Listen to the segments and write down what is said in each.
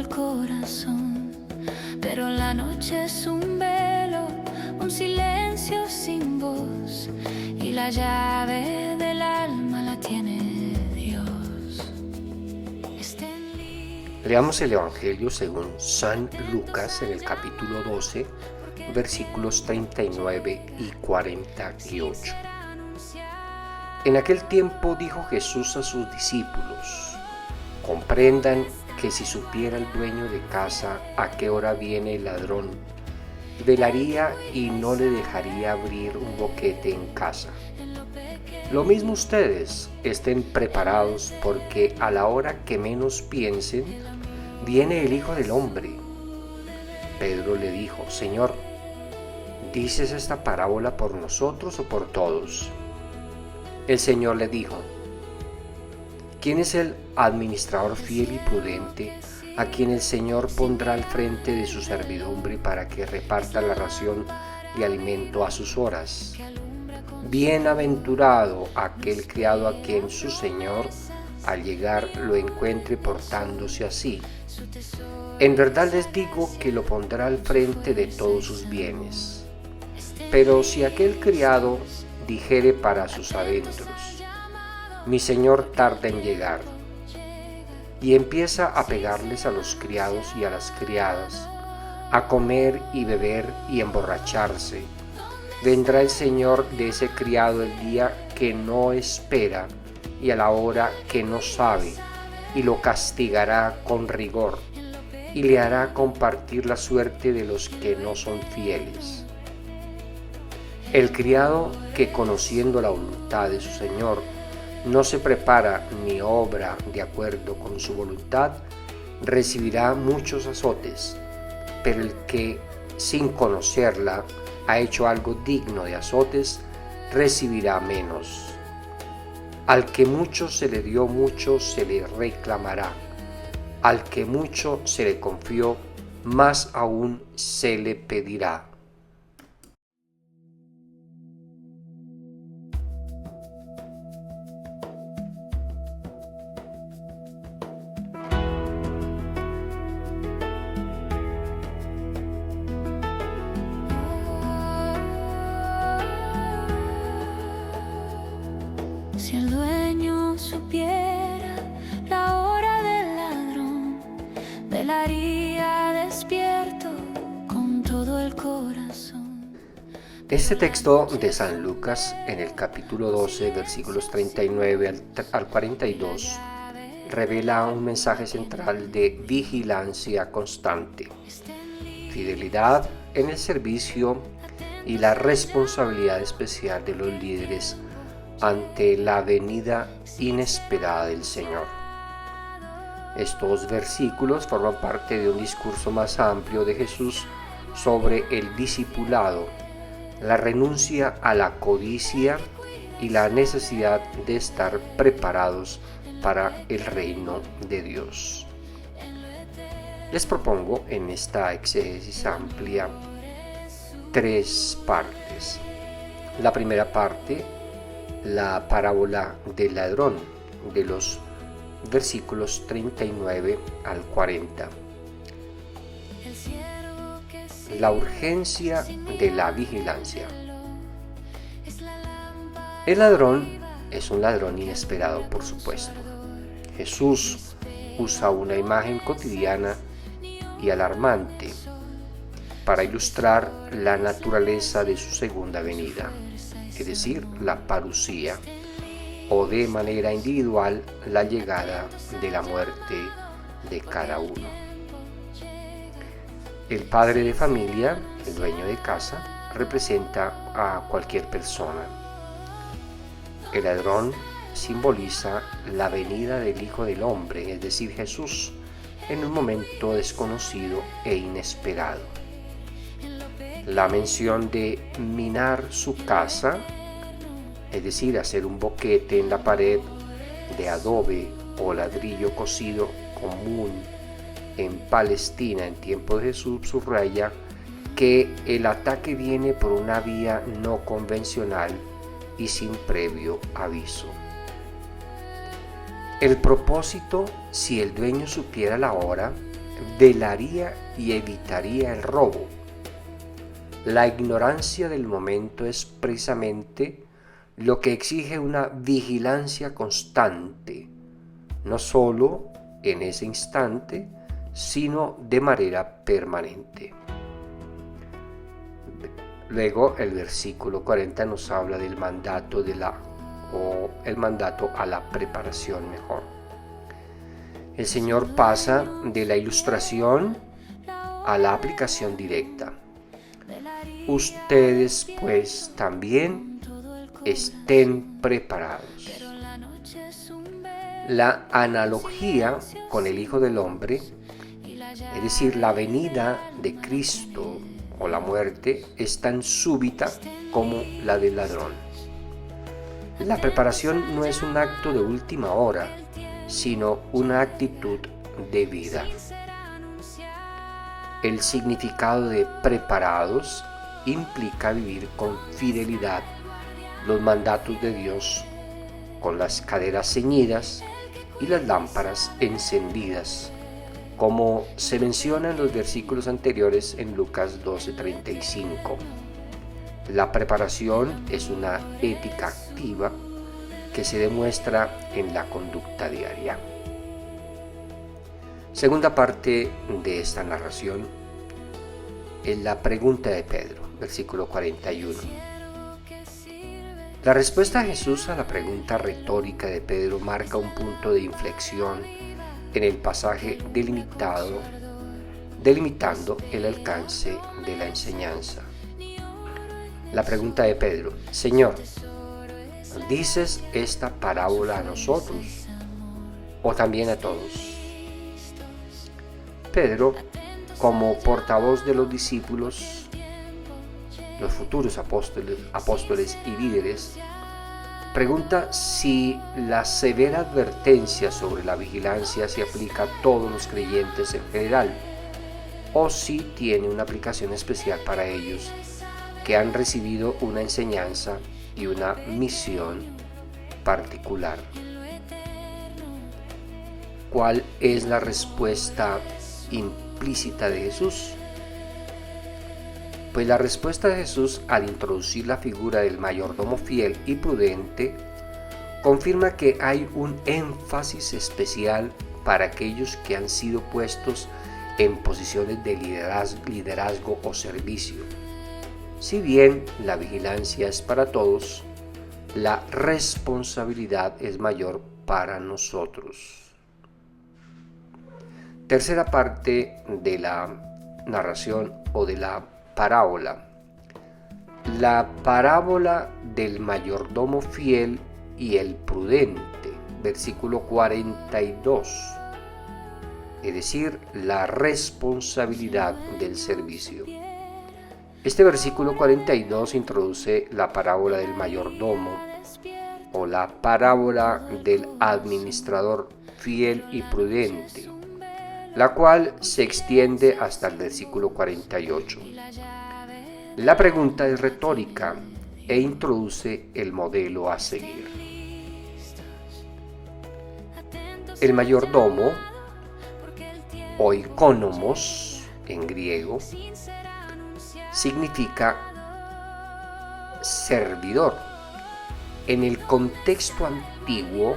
el corazón. Pero la noche es un velo, un silencio sin voz, y la llave del alma la tiene Dios. Leamos el Evangelio según San Lucas en el capítulo 12, versículos 39 y 48. En aquel tiempo dijo Jesús a sus discípulos: comprendan que si supiera el dueño de casa a qué hora viene el ladrón, velaría y no le dejaría abrir un boquete en casa. Lo mismo ustedes, estén preparados, porque a la hora que menos piensen, viene el Hijo del Hombre. Pedro le dijo: Señor, ¿dices esta parábola por nosotros o por todos? El Señor le dijo: ¿quién es el administrador fiel y prudente a quien el Señor pondrá al frente de su servidumbre para que reparta la ración de alimento a sus horas? Bienaventurado aquel criado a quien su Señor al llegar lo encuentre portándose así. En verdad les digo que lo pondrá al frente de todos sus bienes. Pero si aquel criado dijere para sus adentros: mi señor tarda en llegar, y empieza a pegarles a los criados y a las criadas, a comer y beber y emborracharse, vendrá el señor de ese criado el día que no espera y a la hora que no sabe, y lo castigará con rigor, y le hará compartir la suerte de los que no son fieles. El criado que, conociendo la voluntad de su señor, no se prepara ni obra de acuerdo con su voluntad, recibirá muchos azotes, pero el que, sin conocerla, ha hecho algo digno de azotes, recibirá menos. Al que mucho se le dio, mucho se le reclamará. Al que mucho se le confió, más aún se le pedirá. Si el dueño supiera la hora del ladrón, velaría despierto con todo el corazón. Este texto de San Lucas en el capítulo 12, versículos 39 al 42, revela un mensaje central de vigilancia constante, fidelidad en el servicio y la responsabilidad especial de los líderes ante la venida inesperada del Señor. Estos versículos forman parte de un discurso más amplio de Jesús sobre el discipulado, la renuncia a la codicia y la necesidad de estar preparados para el reino de Dios. Les propongo en esta exégesis amplia 3 partes. La primera parte, la parábola del ladrón, de los versículos 39 al 40. La urgencia de la vigilancia. El ladrón es un ladrón inesperado, por supuesto. Jesús usa una imagen cotidiana y alarmante para ilustrar la naturaleza de su segunda venida, es decir, la parusía, o de manera individual la llegada de la muerte de cada uno. El padre de familia, el dueño de casa, representa a cualquier persona. El ladrón simboliza la venida del Hijo del Hombre, es decir, Jesús, en un momento desconocido e inesperado. La mención de minar su casa, es decir, hacer un boquete en la pared de adobe o ladrillo cocido común en Palestina en tiempo de Jesús, subraya que el ataque viene por una vía no convencional y sin previo aviso. El propósito, si el dueño supiera la hora, velaría y evitaría el robo. La ignorancia del momento es precisamente lo que exige una vigilancia constante, no solo en ese instante, sino de manera permanente. Luego el versículo 40 nos habla del mandato el mandato a la preparación mejor. El Señor pasa de la ilustración a la aplicación directa. Ustedes pues también estén preparados. La analogía con el Hijo del Hombre, es decir, la venida de Cristo o la muerte, es tan súbita como la del ladrón. La preparación no es un acto de última hora, sino una actitud de vida. El significado de preparados implica vivir con fidelidad los mandatos de Dios, con las caderas ceñidas y las lámparas encendidas, como se menciona en los versículos anteriores en Lucas 12:35. La preparación es una ética activa que se demuestra en la conducta diaria. Segunda parte de esta narración es la pregunta de Pedro, versículo 41. La respuesta de Jesús a la pregunta retórica de Pedro marca un punto de inflexión en el pasaje delimitando el alcance de la enseñanza. La pregunta de Pedro: Señor, ¿dices esta parábola a nosotros o también a todos? Pedro, como portavoz de los discípulos, los futuros apóstoles y líderes, pregunta si la severa advertencia sobre la vigilancia se aplica a todos los creyentes en general, o si tiene una aplicación especial para ellos que han recibido una enseñanza y una misión particular. ¿Cuál es la respuesta implícita de Jesús? Pues la respuesta de Jesús, al introducir la figura del mayordomo fiel y prudente, confirma que hay un énfasis especial para aquellos que han sido puestos en posiciones de liderazgo o servicio. Si bien la vigilancia es para todos, la responsabilidad es mayor para nosotros. Tercera parte de la narración o de la parábola. La parábola del mayordomo fiel y el prudente, versículo 42. Es decir, la responsabilidad del servicio. Este versículo 42 introduce la parábola del mayordomo o la parábola del administrador fiel y prudente, la cual se extiende hasta el versículo 48. La pregunta es retórica e introduce el modelo a seguir. El mayordomo, oikonomos en griego, significa servidor. En el contexto antiguo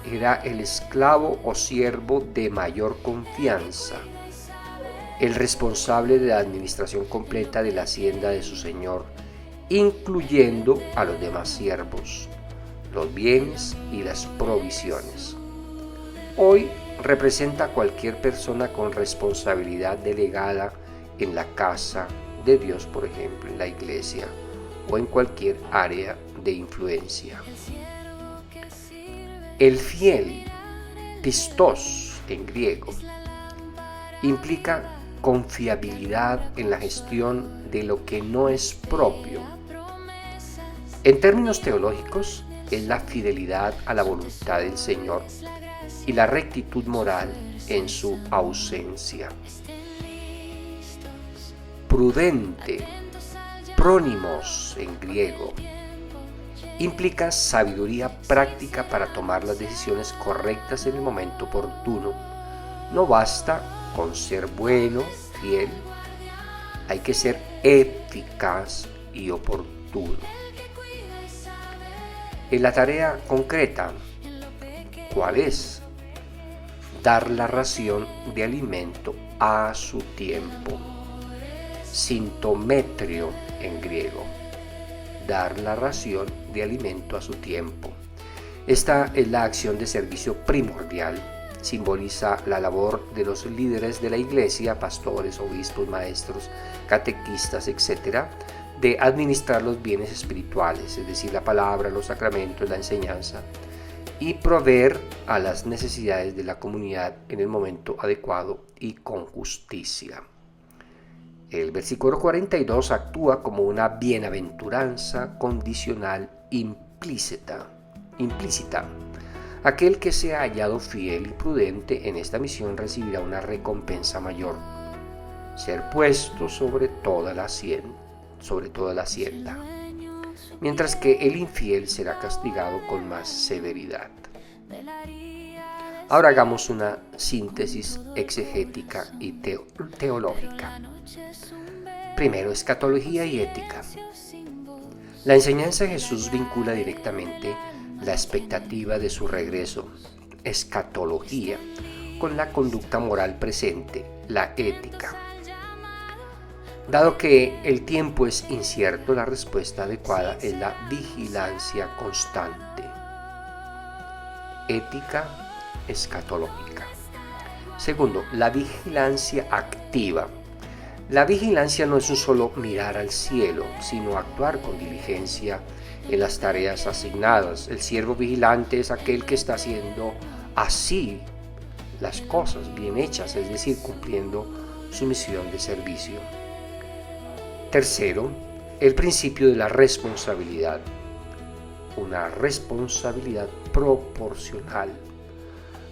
era el esclavo o siervo de mayor confianza, el responsable de la administración completa de la hacienda de su señor, incluyendo a los demás siervos, los bienes y las provisiones. Hoy representa a cualquier persona con responsabilidad delegada en la casa de Dios, por ejemplo, en la iglesia o en cualquier área de influencia. El fiel, pistos en griego, implica confiabilidad en la gestión de lo que no es propio. En términos teológicos, es la fidelidad a la voluntad del Señor y la rectitud moral en su ausencia. Prudente, prónimos en griego, implica sabiduría práctica para tomar las decisiones correctas en el momento oportuno. No basta con ser bueno, fiel, hay que ser eficaz y oportuno. En la tarea concreta, ¿cuál es? Dar la ración de alimento a su tiempo. Sintometrio en griego. Dar la ración de alimento a su tiempo. Esta es la acción de servicio primordial. Simboliza la labor de los líderes de la iglesia, pastores, obispos, maestros, catequistas, etc., de administrar los bienes espirituales, es decir, la palabra, los sacramentos, la enseñanza, y proveer a las necesidades de la comunidad en el momento adecuado y con justicia. El versículo 42 actúa como una bienaventuranza condicional implícita. Aquel que sea hallado fiel y prudente en esta misión recibirá una recompensa mayor, ser puesto sobre toda la hacienda, mientras que el infiel será castigado con más severidad. Ahora hagamos una síntesis exegética y teológica. Primero, escatología y ética. La enseñanza de Jesús vincula directamente la expectativa de su regreso, escatología, con la conducta moral presente, la ética. Dado que el tiempo es incierto, la respuesta adecuada es la vigilancia constante. Ética escatológica. Segundo, la vigilancia activa. La vigilancia no es un solo mirar al cielo, sino actuar con diligencia en las tareas asignadas. El siervo vigilante es aquel que está haciendo así las cosas bien hechas, es decir, cumpliendo su misión de servicio. Tercero, el principio de la responsabilidad. Una responsabilidad proporcional.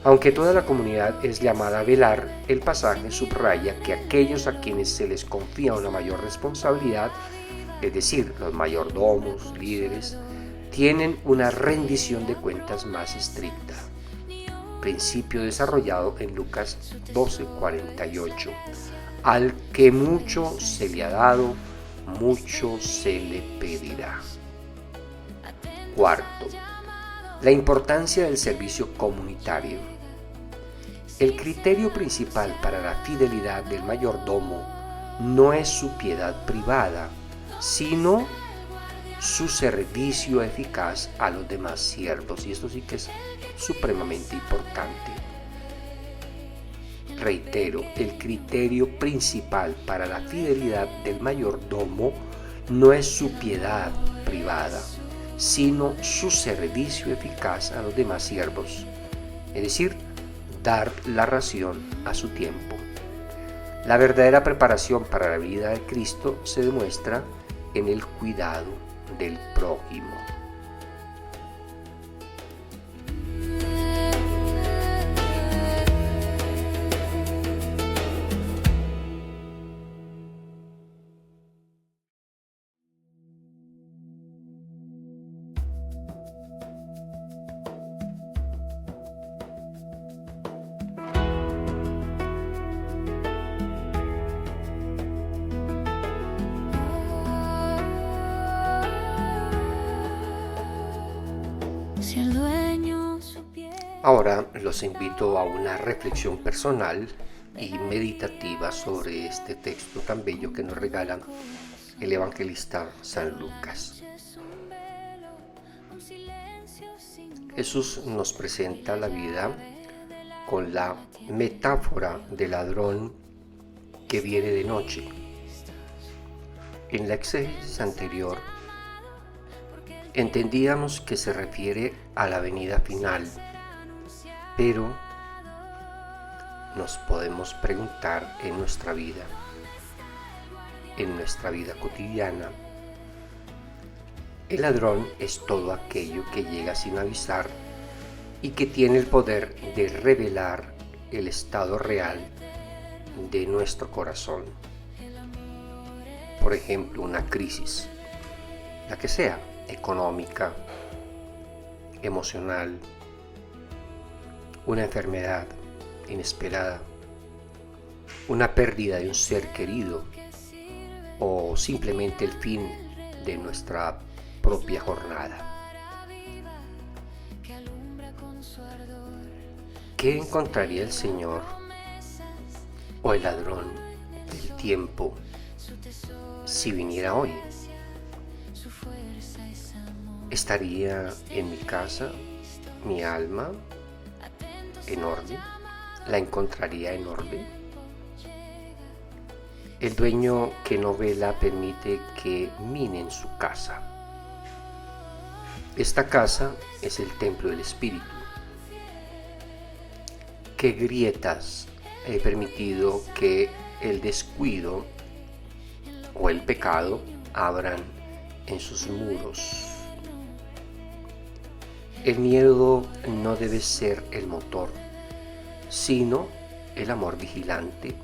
Aunque toda la comunidad es llamada a velar, el pasaje subraya que aquellos a quienes se les confía una mayor responsabilidad, es decir, los mayordomos, líderes, tienen una rendición de cuentas más estricta. Principio desarrollado en Lucas 12:48. Al que mucho se le ha dado, mucho se le pedirá. Cuarto, la importancia del servicio comunitario. El criterio principal para la fidelidad del mayordomo no es su piedad privada, sino su servicio eficaz a los demás siervos, y esto sí que es supremamente importante. Reitero, el criterio principal para la fidelidad del mayordomo no es su piedad privada, sino su servicio eficaz a los demás siervos, es decir, dar la ración a su tiempo. La verdadera preparación para la vida de Cristo se demuestra en el cuidado del prójimo. Ahora los invito a una reflexión personal y meditativa sobre este texto tan bello que nos regala el evangelista San Lucas. Jesús nos presenta la vida con la metáfora del ladrón que viene de noche. En la exégesis anterior entendíamos que se refiere a la venida final, pero nos podemos preguntar en nuestra vida cotidiana. El ladrón es todo aquello que llega sin avisar y que tiene el poder de revelar el estado real de nuestro corazón. Por ejemplo, una crisis, la que sea, económica, emocional, una enfermedad inesperada, una pérdida de un ser querido o simplemente el fin de nuestra propia jornada. ¿Qué encontraría el Señor o el ladrón del tiempo si viniera hoy? ¿Estaría en mi casa, mi alma, en orden? ¿La encontraría en orden? El dueño que no vela permite que minen su casa. Esta casa es el templo del Espíritu. ¿Qué grietas he permitido que el descuido o el pecado abran en sus muros? El miedo no debe ser el motor, sino el amor vigilante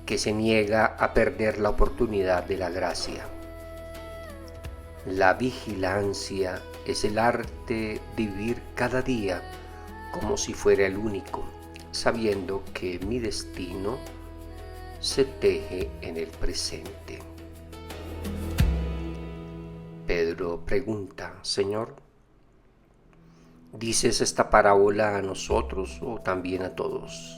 que se niega a perder la oportunidad de la gracia. La vigilancia es el arte de vivir cada día como si fuera el único, sabiendo que mi destino se teje en el presente. Pedro pregunta: Señor, ¿dices esta parábola a nosotros o también a todos?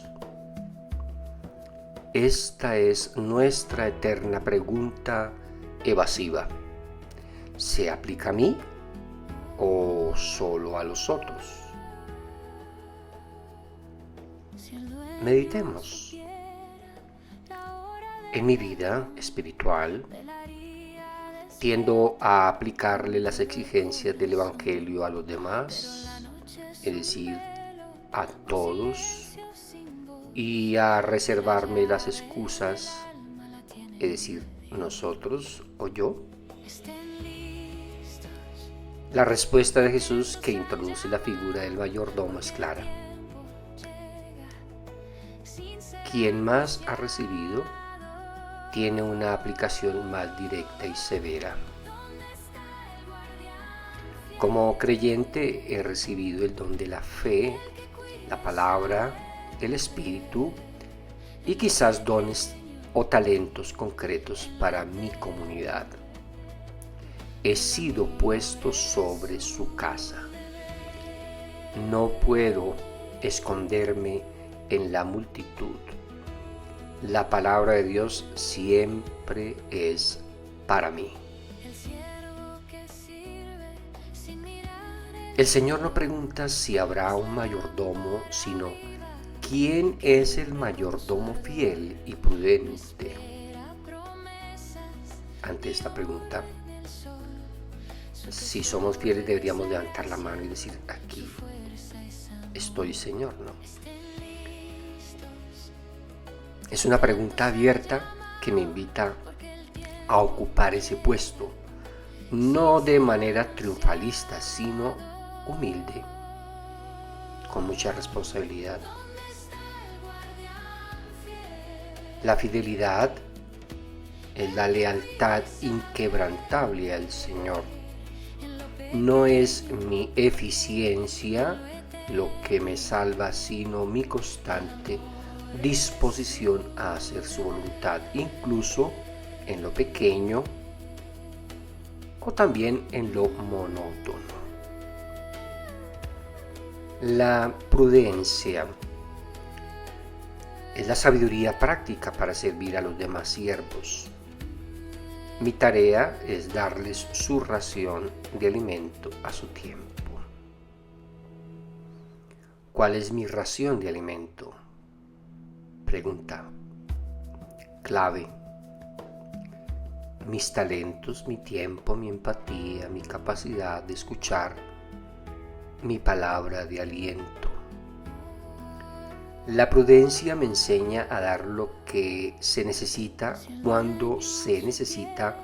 Esta es nuestra eterna pregunta evasiva. ¿Se aplica a mí o solo a los otros? Meditemos. En mi vida espiritual, tiendo a aplicarle las exigencias del Evangelio a los demás, es decir, a todos, y a reservarme las excusas, es decir, nosotros o yo. La respuesta de Jesús, que introduce la figura del mayordomo, es clara. Quien más ha recibido tiene una aplicación más directa y severa. Como creyente he recibido el don de la fe, la palabra, el espíritu y quizás dones o talentos concretos para mi comunidad. He sido puesto sobre su casa. No puedo esconderme en la multitud. La palabra de Dios siempre es para mí. El Señor no pregunta si habrá un mayordomo, sino ¿quién es el mayordomo fiel y prudente? Ante esta pregunta, si somos fieles deberíamos levantar la mano y decir: aquí estoy, Señor, ¿no? Es una pregunta abierta que me invita a ocupar ese puesto, no de manera triunfalista, sino humilde, con mucha responsabilidad. La fidelidad es la lealtad inquebrantable al Señor. No es mi eficiencia lo que me salva, sino mi constante disposición a hacer su voluntad, incluso en lo pequeño o también en lo monótono. La prudencia es la sabiduría práctica para servir a los demás siervos. Mi tarea es darles su ración de alimento a su tiempo. ¿Cuál es mi ración de alimento? Pregunta clave. Mis talentos, mi tiempo, mi empatía, mi capacidad de escuchar, mi palabra de aliento. La prudencia me enseña a dar lo que se necesita cuando se necesita,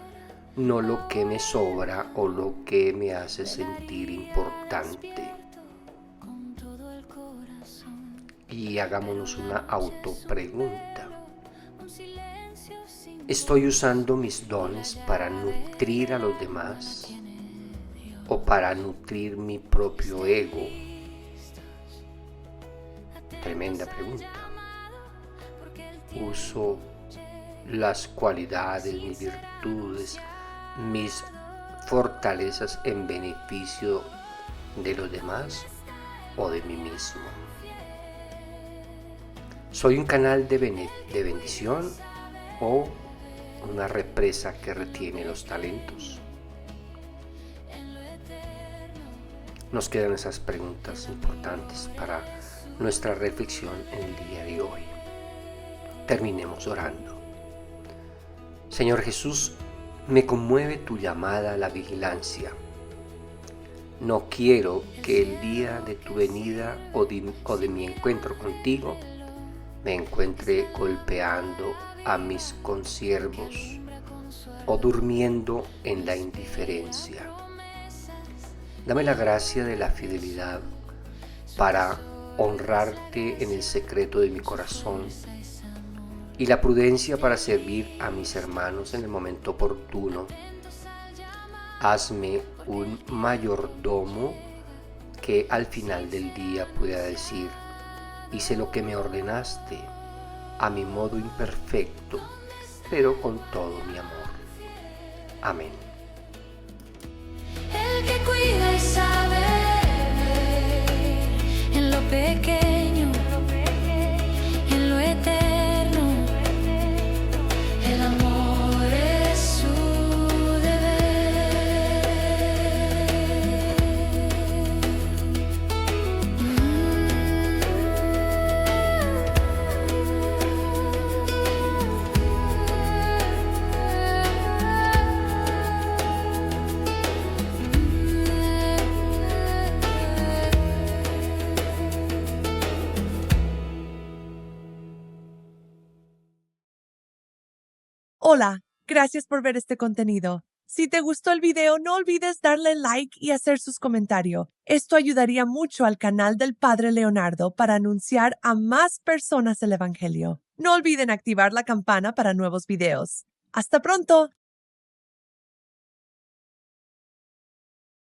no lo que me sobra o lo que me hace sentir importante. Y hagámonos una autopregunta. ¿Estoy usando mis dones para nutrir a los demás o para nutrir mi propio ego? Tremenda pregunta. uso las cualidades, mis virtudes, mis fortalezas en beneficio de los demás o de mí mismo. ¿Soy un canal de bendición o una represa que retiene los talentos? Nos quedan esas preguntas importantes para nuestra reflexión en el día de hoy. Terminemos orando. Señor Jesús, me conmueve tu llamada a la vigilancia. No quiero que el día de tu venida o de mi encuentro contigo me encuentre golpeando a mis consiervos o durmiendo en la indiferencia. Dame la gracia de la fidelidad para honrarte en el secreto de mi corazón y la prudencia para servir a mis hermanos en el momento oportuno. Hazme un mayordomo que al final del día pueda decir: hice lo que me ordenaste, a mi modo imperfecto, pero con todo mi amor. Amén. El que cuida y sabe en lo pequeño, en lo eterno, el amor es su deber. Hola, gracias por ver este contenido. Si te gustó el video, no olvides darle like y hacer sus comentarios. Esto ayudaría mucho al canal del Padre Leonardo para anunciar a más personas el Evangelio. No olviden activar la campana para nuevos videos. ¡Hasta pronto!